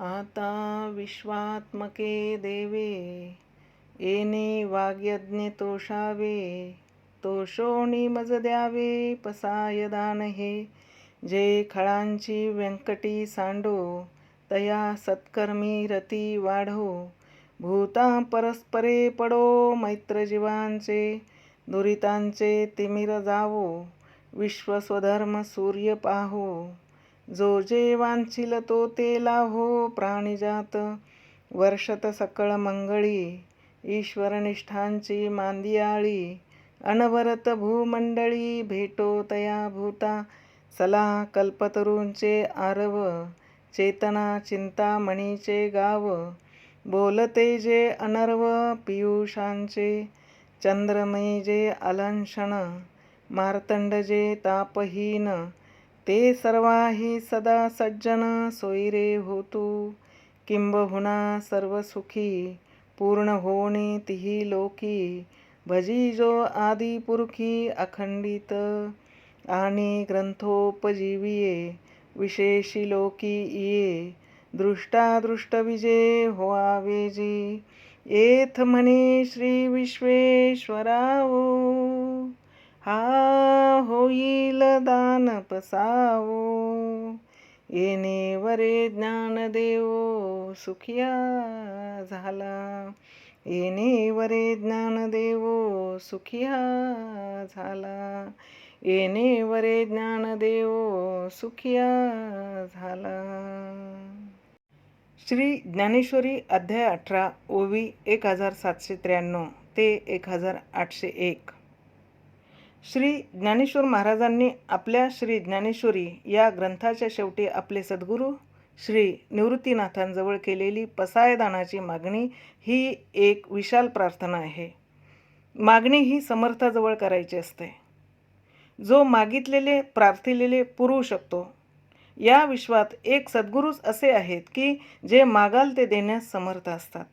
आता विश्वात्मके देवे, येणे वाग्यज्ञ तोषावे. तोषोणी मज द्यावे पसाय दान हे. जे खळांची व्यंकटी सांडो, तया सत्कर्मी रती वाढो. भूता परस्परे पडो मैत्र जीवांचे, दुरितांचे तिमिर जावो. विश्व स्वधर्म सूर्य पाहो, जो जे वांछिल तो ते लाभो. प्राणिजात वर्षत सकळ मंगळी, ईश्वरनिष्ठांची मांदियाळी. अनवरत भूमंडळी, भेटो तया भूता. सला कल्पतरूंचे आरव, चेतना चिंतामणीचे गाव. बोलते जे अनर्व पियुषांचे, चंद्रमयी जे अलंक्षण. मार्तंड जे तापहीन, ते सर्वाही सदा सज्जन. सोयरे होतू किंबहुना सर्व सुखी, पूर्ण होणे तिही लोकी. भजी जो आदि पुरखी अखंडित, आणि ग्रंथोपजीविये. विशेषी लोकी ये, दृष्टादृष्ट विजय होआवे जी. येथ म्हणे श्री विश्वेश्वरावो, हा होईल दान पसावो. येणे वरे ज्ञान देवो सुखिया झाला. येणे वरे ज्ञान देवो सुखिया झाला. येणे वरे ज्ञान देवो सुखिया झाला. श्री ज्ञानेश्वरी अध्याय 18 ओवी 1793 ते 1801. श्री ज्ञानेश्वर महाराजांनी आपल्या श्री ज्ञानेश्वरी या ग्रंथाच्या शेवटी आपले सद्गुरू श्री निवृत्तीनाथांजवळ केलेली पसायदानाची मागणी ही एक विशाल प्रार्थना आहे. मागणी ही समर्थाजवळ करायची असते. जो मागितलेले प्रार्थिलेले पुरवू शकतो. या विश्वात एक सद्गुरूच असे आहेत की जे मागाल ते देण्यास समर्थ असतात.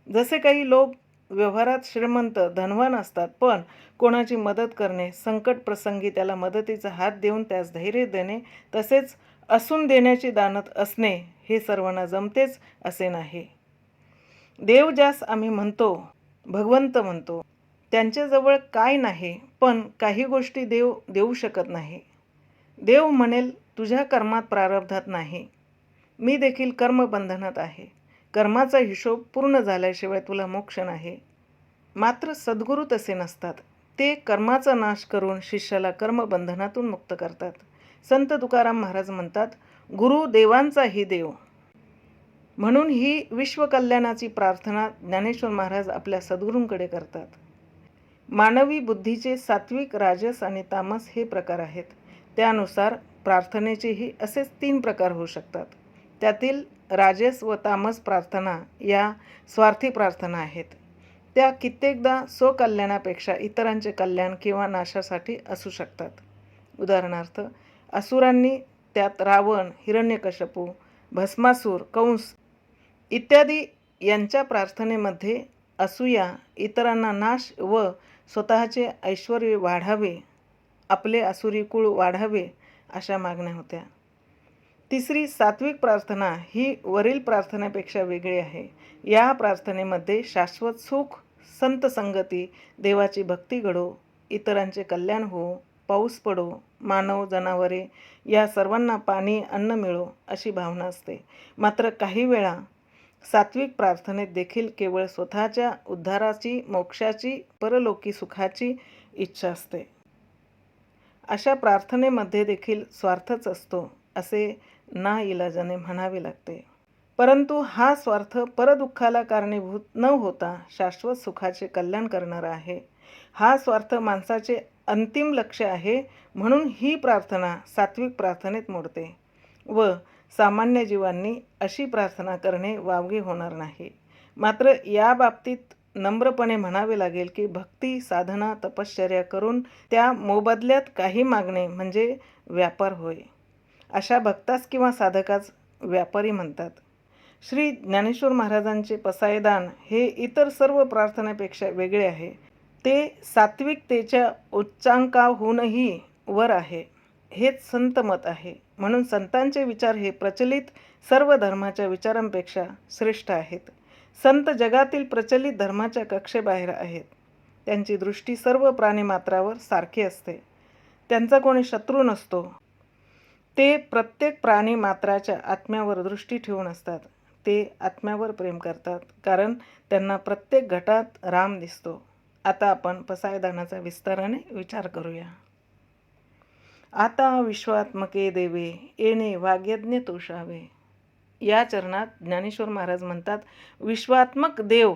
जसे काही लोक व्यवहारात श्रीमंत धनवान असतात, पण कोणाची मदत करणे, संकट प्रसंगी त्याला मदतीचा हात देऊन त्यास धैर्य देणे, तसेच असून देण्याची दानत असणे हे सर्वांना जमतेच असे नाही. देव ज्यास आम्ही म्हणतो, भगवंत म्हणतो, त्यांच्याजवळ काय नाही, पण काही गोष्टी देव देऊ शकत नाही. देव म्हणेल, तुझ्या कर्मात प्रारब्धात नाही, मी देखील कर्मबंधनात आहे. कर्माचा हिशोब पूर्ण झाल्याशिवाय तुला मोक्ष नाही. मात्र सद्गुरू तसे नसतात. ते कर्माचा नाश करून शिष्याला कर्मबंधनातून मुक्त करतात. संत तुकाराम महाराज म्हणतात, गुरु देवांचाही देव. म्हणून ही विश्वकल्याणाची प्रार्थना ज्ञानेश्वर महाराज आपल्या सद्गुरूंकडे करतात. मानवी बुद्धीचे सात्विक, राजस आणि तामस हे प्रकार आहेत. त्यानुसार प्रार्थनेचेही असेच 3 प्रकार होऊ शकतात. त्यातील राजस व तामस प्रार्थना या स्वार्थी प्रार्थना आहेत. त्या कित्येकदा स्वकल्याणापेक्षा इतरांचे कल्याण किंवा नाशासाठी असू शकतात. उदाहरणार्थ, असुरांनी, त्यात रावण, हिरण्यकश्यपू, भस्मासूर, कंस इत्यादी यांच्या प्रार्थनेमध्ये असूया, इतरांना नाश व स्वतःचे ऐश्वर वाढावे, आपले आसुरी कुळ वाढावे अशा मागण्या होत्या. तिसरी सात्विक प्रार्थना ही वरील प्रार्थनेपेक्षा वेगळी आहे. या प्रार्थनेमध्ये शाश्वत सुख, संत संगती, देवाची भक्ती घडो, इतरांचे कल्याण हो, पाऊस पडो, मानव जनावरे या सर्वांना पाणी अन्न मिळो अशी भावना असते. मात्र काही वेळा सात्विक प्रार्थनेत देखील केवळ स्वतःच्या उद्धाराची, मोक्षाची, परलोकी सुखाची इच्छा असते. अशा प्रार्थनेमध्ये देखील स्वार्थच असतो असे नाइलाजाने म्हणावे लागते. परंतु हा स्वार्थ परदुःखाला कारणीभूत न होता शाश्वत सुखाचे कल्याण करणारा आहे. हा स्वार्थ माणसाचे अंतिम लक्ष्य आहे. म्हणून ही प्रार्थना सात्विक प्रार्थनेत मोडते व सामान्य जीवांनी अशी प्रार्थना करणे वावगे होणार नाही. मात्र या बाबतीत नम्रपणे म्हणावे लागेल की भक्ती, साधना, तपश्चर्या करून त्या मोबदल्यात काही मागणे म्हणजे व्यापार होय. अशा भक्तास किंवा साधकास व्यापारी म्हणतात. श्री ज्ञानेश्वर महाराजांचे पसायदान हे इतर सर्व प्रार्थनेपेक्षा वेगळे आहे. ते सात्विकतेच्या उच्चांकाहूनही वर आहे. हेच संत मत आहे. म्हणून संतांचे विचार हे प्रचलित सर्व धर्माच्या विचारांपेक्षा श्रेष्ठ आहेत. संत जगातील प्रचलित धर्माच्या कक्षेबाहेर आहेत. त्यांची दृष्टी सर्व प्राणीमात्रावर सारखी असते. त्यांचा कोणी शत्रू नसतो. ते प्रत्येक प्राणीमात्राच्या आत्म्यावर दृष्टी ठेवून असतात. ते आत्म्यावर प्रेम करतात, कारण त्यांना प्रत्येक घटात राम दिसतो. आता आपण पसायदानाचा विस्ताराने विचार करूया. आता विश्वात्मके देवे येणे वाग्यज्ञ तोषावे. या चरणात ज्ञानेश्वर महाराज म्हणतात, विश्वात्मक देव.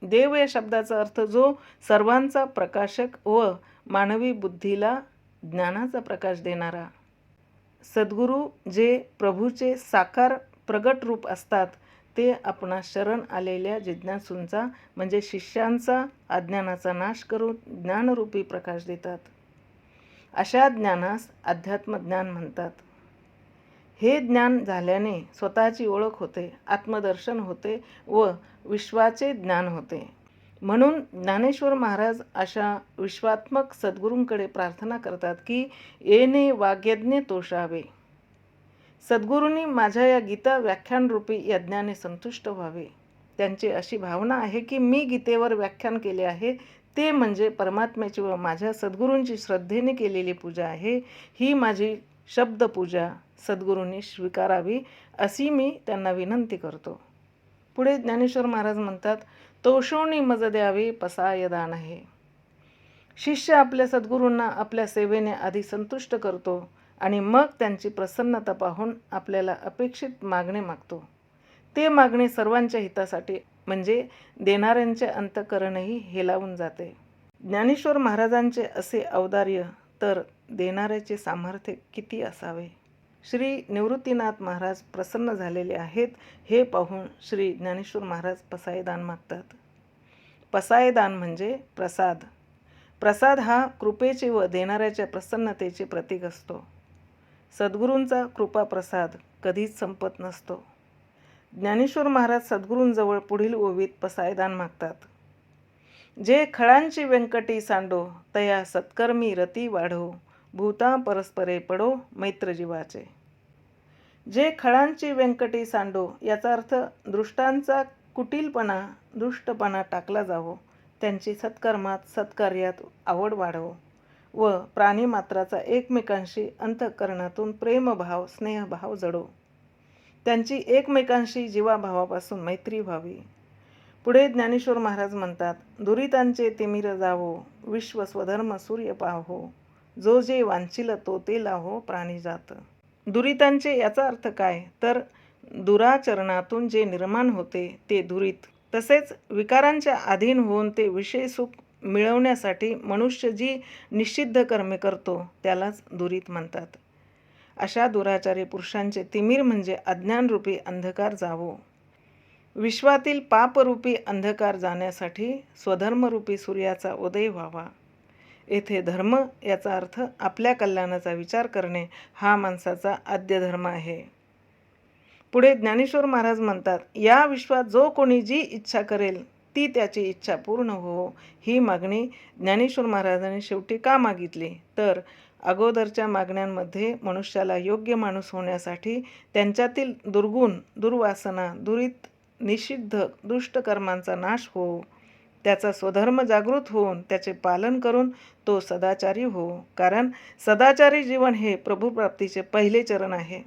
देव या शब्दाचा अर्थ जो सर्वांचा प्रकाशक व मानवी बुद्धीला ज्ञानाचा प्रकाश देणारा. सद्गुरू जे प्रभूचे साकार प्रगट रूप असतात, ते आपणास शरण आलेल्या जिज्ञासूंचा म्हणजे शिष्यांचा अज्ञानाचा नाश करून ज्ञानरूपी प्रकाश देतात. अशा ज्ञानास अध्यात्मज्ञान म्हणतात. हे ज्ञान झाल्याने स्वतःची ओळख होते, आत्मदर्शन होते व विश्वाचे ज्ञान होते. म्हणून ज्ञानेश्वर महाराज अशा विश्वात्मक सद्गुरूंकडे प्रार्थना करतात की येणे वाग्यज्ञ तोषावे. सद्गुरूंनी माझ्या या गीता व्याख्यानरूपी यज्ञाने संतुष्ट व्हावे. त्यांची अशी भावना आहे की मी गीतेवर व्याख्यान केले आहे ते म्हणजे परमात्म्याची व माझ्या सद्गुरूंची श्रद्धेने केलेली पूजा आहे. ही माझी शब्दपूजा सद्गुरूंनी स्वीकारावी अशी मी त्यांना विनंती करतो. पुढे ज्ञानेश्वर महाराज म्हणतात, तोषोणी मज द्यावे पसायदान आहे. शिष्य आपल्या सद्गुरूंना आपल्या सेवेने आधी संतुष्ट करतो आणि मग त्यांची प्रसन्नता पाहून आपल्याला अपेक्षित मागणे मागतो. ते मागणे सर्वांच्या हितासाठी म्हणजे देणाऱ्यांचे अंतःकरणही हेलावून जाते. ज्ञानेश्वर महाराजांचे असे औदार्य तर देणाऱ्याचे सामर्थ्य किती असावे. श्री निवृत्तीनाथ महाराज प्रसन्न झालेले आहेत हे पाहून श्री ज्ञानेश्वर महाराज पसायदान मागतात. पसायदान म्हणजे प्रसाद. प्रसाद हा कृपेचे व देणाऱ्याच्या प्रसन्नतेचे प्रतीक असतो. सद्गुरूंचा कृपा प्रसाद कधीच संपत नसतो. ज्ञानेश्वर महाराज सद्गुरूंजवळ पुढील ओवीत पसायदान मागतात. जे खळांची व्यंकटी सांडो तया सत्कर्मी रती वाढो भूता परस्परे पडो मैत्र जीवाचे. जे खळांची व्यंकटी सांडो याचा अर्थ दृष्टांचा कुटीलपणा दुष्टपणा टाकला जावो, त्यांची सत्कर्मात सत्कार्यात आवड वाढवो व प्राणीमात्राचा एकमेकांशी अंतःकरणातून प्रेमभाव स्नेहभाव जडो. त्यांची एकमेकांशी जीवाभावापासून मैत्री व्हावी. पुढे ज्ञानेश्वर महाराज म्हणतात, दुरितांचे तिमिर जावो विश्व स्वधर्म सूर्य पाहो जो जे वांछिल तो ते लाहो प्राणी जात. दुरितांचे याचा अर्थ काय तर दुराचरणातून जे निर्माण होते ते दुरित. तसेच विकारांच्या अधीन होऊन ते विषय सुख मिळवण्यासाठी मनुष्य जी निषिद्ध कर्मे करतो त्यालाच दुरित म्हणतात. अशा दुराचारी पुरुषांचे तिमिर म्हणजे अज्ञानरूपी अंधकार जावो. विश्वातील पापरूपी अंधकार जाण्यासाठी स्वधर्मरूपी सूर्याचा उदय व्हावा. येथे धर्म याचा अर्थ आपल्या कल्याणाचा विचार करणे हा माणसाचा आद्य धर्म आहे. पुढे ज्ञानेश्वर महाराज म्हणतात, या विश्वात जो कोणी जी इच्छा करेल ती त्याची इच्छा पूर्ण हो. ही मागणी ज्ञानेश्वर महाराजांनी शेवटी का मागितली तर अगोदरच्या मागण्यांमध्ये मनुष्याला योग्य माणूस होण्यासाठी त्यांच्यातील दुर्गुण दुर्वासना दुरित निषिद्ध दुष्टकर्मांचा नाश हो, त्याचा स्वधर्म जागृत होऊन त्याचे पालन करून तो सदाचारी हो. कारण सदाचारी जीवन हे प्रभुप्राप्तीचे पहिले चरण आहे.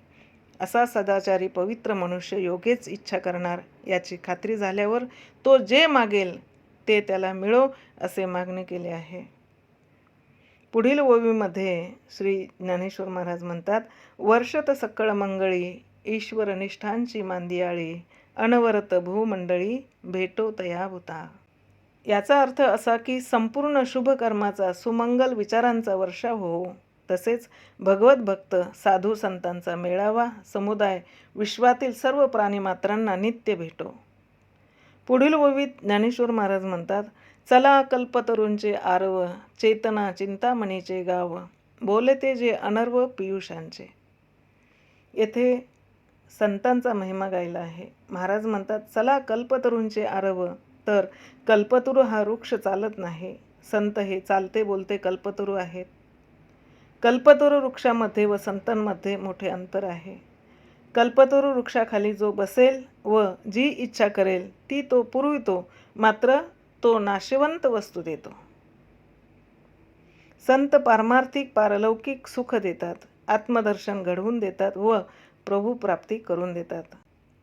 असा सदाचारी पवित्र मनुष्य योग्यच इच्छा करणार याची खात्री झाल्यावर तो जे मागेल ते त्याला मिळो असे मागणे केले आहे. पुढील ओवीमध्ये श्री ज्ञानेश्वर महाराज म्हणतात, वर्षत सकळ मंगळी ईश्वरनिष्ठांची मांदियाळी अनवरत भूमंडळी भेटो तयाभूता. याचा अर्थ असा की संपूर्ण शुभ कर्माचा सुमंगल विचारांचा वर्षाव हो. तसेच भगवत भक्त साधू संतांचा मेळावा समुदाय विश्वातील सर्व प्राणीमात्रांना नित्य भेटो. पुढील ओवीत ज्ञानेश्वर महाराज म्हणतात, चला कल्पतरूंचे आरव चेतना चिंतामणीचे गाव बोलते जे अनर्व पियुषांचे. येथे संतांचा महिमा गायला आहे. महाराज म्हणतात, चला कल्पतरूंचे आरव. तर कल्पतरू हा वृक्ष चालत नाही. संत हे चालते बोलते कल्पतरू आहेत. कल्पतरू वृक्षामध्ये व संतांमध्ये मोठे अंतर आहे. कल्पतरू वृक्षाखाली जो बसेल व जी इच्छा करेल ती तो पुरवितो, मात्र तो नाशवंत वस्तू देतो. संत पारमार्थिक पारलौकिक सुख देतात, आत्मदर्शन घडवून देतात व प्रभू प्राप्ती करून देतात.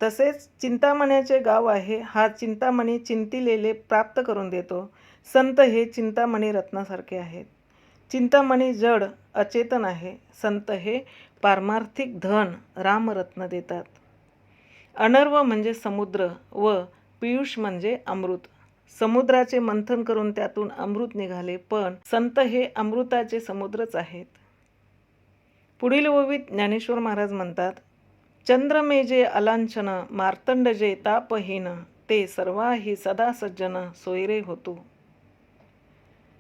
तसेच चिंतामण्याचे गाव आहे, हा चिंतामणी चिंतिलेले प्राप्त करून देतो. संत हे चिंतामणी रत्नासारखे आहेत. चिंतामणी जड अचेतन आहे, संत हे पारमार्थिक धन रामरत्न देतात. अनर्व म्हणजे समुद्र व पियुष म्हणजे अमृत. समुद्राचे मंथन करून त्यातून अमृत निघाले, पण संत हे अमृताचे समुद्रच आहेत. पुढील ओवीत ज्ञानेश्वर महाराज म्हणतात, चंद्रमे जे अलांछन मार्तंड जे तापहीन ते सर्वाही सदा सज्जन सोयरे होतो.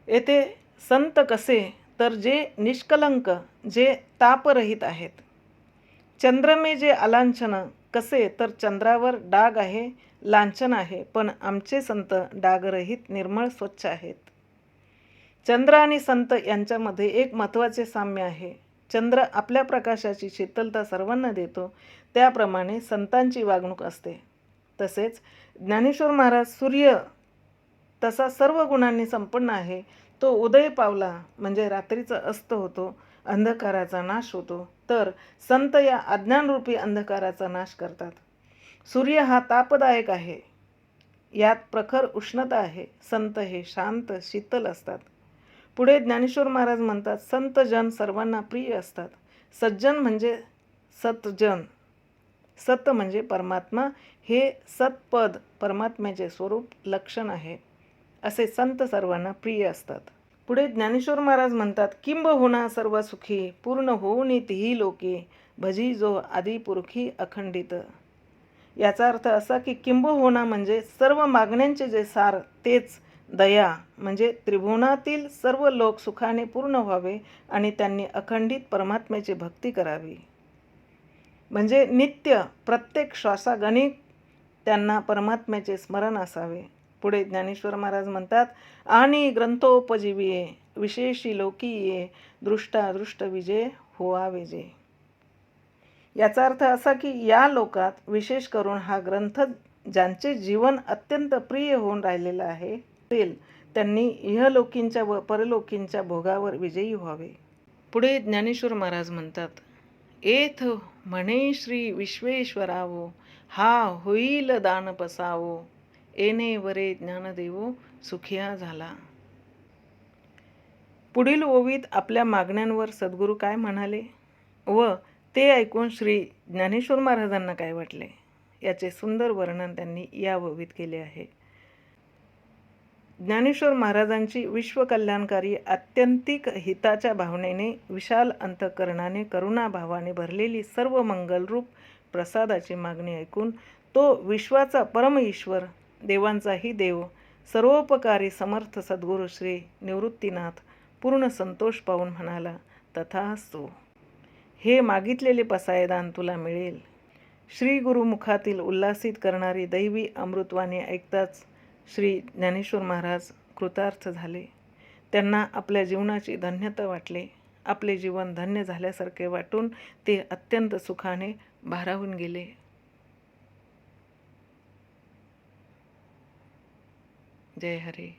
येथे संत कसे तर जे निष्कलंक, जे तापरहित आहेत. चंद्रमे जे अलांछन कसे तर चंद्रावर डाग आहे, लांछन आहे, पण आमचे संत डागरहित निर्मळ स्वच्छ आहेत. चंद्र आणि संत यांच्यामध्ये एक महत्त्वाचे साम्य आहे. चंद्र आपल्या प्रकाशाची शीतलता सर्वांना देतो, त्याप्रमाणे संतांची वागणूक असते. तसेच ज्ञानेश्वर महाराज सूर्य तसा सर्व गुणांनी संपन्न आहे. तो उदय पावला म्हणजे रात्रीचा अस्त होतो, अंधकाराचा नाश होतो, तर संत या अज्ञानरूपी अंधकाराचा नाश करतात. सूर्य हा तापदायक आहे, यात प्रखर उष्णता आहे. संत हे शांत शीतल असतात. पुढे ज्ञानेश्वर महाराज म्हणतात, संत जन सर्वांना प्रिय असतात. सज्जन म्हणजे सतजन, सत म्हणजे परमात्मा, हे सतपद परमात्म्याचे स्वरूप लक्षण आहे. असे संत सर्वांना प्रिय असतात. पुढे ज्ञानेश्वर महाराज म्हणतात, किंबहुना सर्व सुखी पूर्ण होऊन तिही लोके भजी जो आदी पुरखी अखंडित. याचा अर्थ असा की किंबहुना म्हणजे सर्व मागण्यांचे जे सार तेच दया, म्हणजे त्रिभुवनातील सर्व लोक सुखाने पूर्ण व्हावे आणि त्यांनी अखंडित परमात्म्याची भक्ती करावी. म्हणजे नित्य प्रत्येक श्वासागणिक त्यांना परमात्म्याचे स्मरण असावे. पुढे ज्ञानेश्वर महाराज म्हणतात, आणि ग्रंथोपजीविये विशेषी लोकीये दृष्टादृष्ट विजय होवावे जे. याचा अर्थ असा की या लोकात विशेष करून हा ग्रंथ ज्यांचे जीवन अत्यंत प्रिय होऊन राहिलेलं आहे त्यांनी इहलोकींच्या व परलोकींच्या भोगावर विजयी व्हावे. पुढे ज्ञानेश्वर महाराज म्हणतात, एथ म्हणे श्री विश्वेश्वरावो हा होईल दान पसावो एने वरे ज्ञानदेवो सुखिया झाला. पुढील ओवीत आपल्या मागण्यांवर सद्गुरू काय म्हणाले व ते ऐकून श्री ज्ञानेश्वर महाराजांना काय वाटले याचे सुंदर वर्णन त्यांनी या ओवीत केले आहे. ज्ञानेश्वर महाराजांची विश्वकल्याणकारी आत्यंतिक हिताच्या भावनेने विशाल अंतःकरणाने करुणाभावाने भरलेली सर्व मंगलरूप प्रसादाची मागणी ऐकून तो विश्वाचा परम ईश्वर, देवांचाही देव, सर्वोपकारी समर्थ सद्गुरू श्री निवृत्तीनाथ पूर्ण संतोष पाहून म्हणाला, तथास्तु. हे मागितलेले पसायदान तुला मिळेल. श्री गुरुमुखातील उल्हासित करणारी दैवी अमृतवाणी ऐकताच श्री ज्ञानेश्वर महाराज कृतार्थ झाले. त्यांना आपल्या जीवनाची धन्यता वाटले. आपले जीवन धन्य झाल्यासारखे वाटून ते अत्यंत सुखाने भारावून गेले. जय हरी.